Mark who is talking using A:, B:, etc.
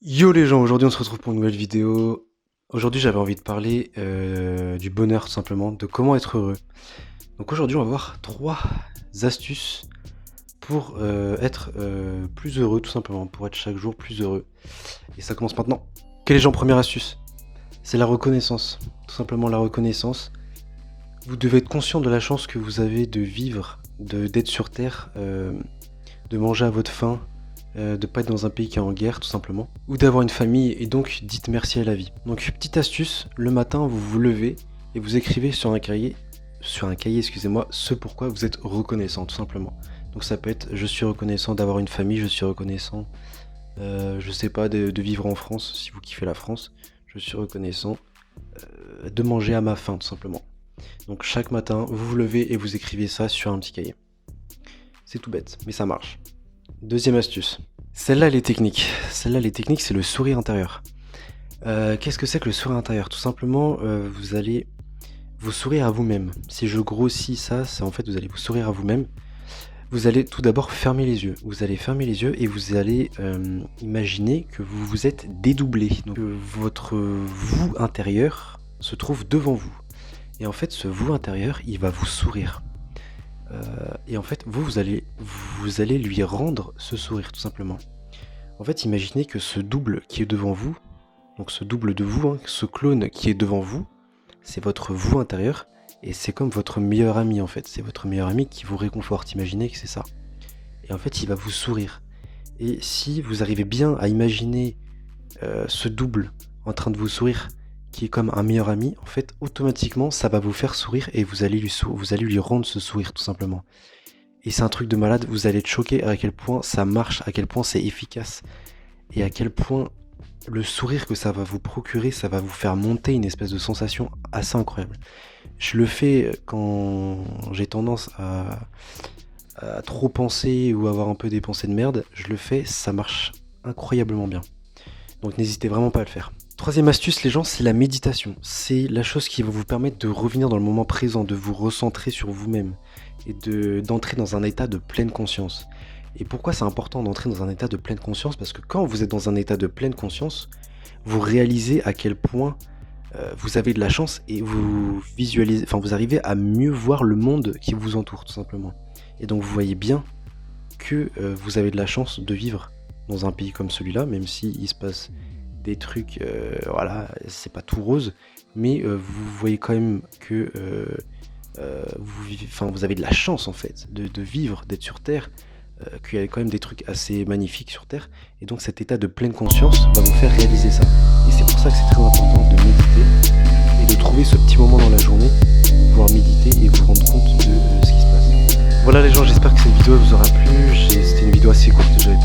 A: Yo les gens, aujourd'hui on se retrouve pour une nouvelle vidéo. Aujourd'hui j'avais envie de parler du bonheur tout simplement, de comment être heureux. Donc aujourd'hui on va voir 3 astuces pour être plus heureux tout simplement, pour être chaque jour plus heureux. Et ça commence maintenant. Quelle est les gens, première astuce? C'est la reconnaissance, tout simplement la reconnaissance. Vous devez être conscient de la chance que vous avez de vivre, d'être sur Terre, de manger à votre faim, de pas être dans un pays qui est en guerre tout simplement, ou d'avoir une famille, et donc dites merci à la vie. Donc petite astuce, le matin vous vous levez et vous écrivez sur un cahier, excusez-moi, ce pourquoi vous êtes reconnaissant tout simplement. Donc ça peut être je suis reconnaissant d'avoir une famille, je suis reconnaissant, je sais pas, de vivre en France si vous kiffez la France, je suis reconnaissant de manger à ma faim tout simplement. Donc chaque matin vous vous levez et vous écrivez ça sur un petit cahier. C'est tout bête, mais ça marche. Deuxième astuce. Celle-là, elle est technique. Celle-là, elle est technique, c'est le sourire intérieur. Qu'est-ce que c'est que le sourire intérieur? Tout simplement, vous allez vous sourire à vous-même. Si je grossis ça, c'est en fait, vous allez vous sourire à vous-même. Vous allez tout d'abord fermer les yeux. Vous allez fermer les yeux et vous allez imaginer que vous vous êtes dédoublé. Donc, votre vous intérieur se trouve devant vous. Et en fait, ce vous intérieur, il va vous sourire. Et en fait, vous allez lui rendre ce sourire, tout simplement. En fait, imaginez que ce double qui est devant vous, donc ce double de vous, hein, ce clone qui est devant vous, c'est votre vous intérieur, et c'est comme votre meilleur ami, en fait. C'est votre meilleur ami qui vous réconforte, imaginez que c'est ça. Et en fait, il va vous sourire. Et si vous arrivez bien à imaginer ce double en train de vous sourire, qui est comme un meilleur ami, en fait, automatiquement, ça va vous faire sourire et vous allez lui rendre ce sourire, tout simplement. Et c'est un truc de malade, vous allez être choqué à quel point ça marche, à quel point c'est efficace, et à quel point le sourire que ça va vous procurer, ça va vous faire monter une espèce de sensation assez incroyable. Je le fais quand j'ai tendance à trop penser ou avoir un peu des pensées de merde, je le fais, ça marche incroyablement bien. Donc n'hésitez vraiment pas à le faire. Troisième astuce les gens, c'est la méditation. C'est la chose qui va vous permettre de revenir dans le moment présent, de vous recentrer sur vous-même et d'entrer dans un état de pleine conscience. Et pourquoi c'est important d'entrer dans un état de pleine conscience? Parce que quand vous êtes dans un état de pleine conscience, vous réalisez à quel point vous avez de la chance et vous visualisez, enfin vous arrivez à mieux voir le monde qui vous entoure tout simplement. Et donc vous voyez bien que vous avez de la chance de vivre dans un pays comme celui-là, même s'il se passe des trucs, voilà, c'est pas tout rose, mais vous voyez quand même que vous avez de la chance en fait de vivre, d'être sur Terre, qu'il y a quand même des trucs assez magnifiques sur Terre, et donc cet état de pleine conscience va vous faire réaliser ça. Et c'est pour ça que c'est très important de méditer et de trouver ce petit moment dans la journée pour pouvoir méditer et vous rendre compte de ce qui se passe. Voilà les gens, j'espère que cette vidéo vous aura plu. C'était une vidéo assez courte, j'avais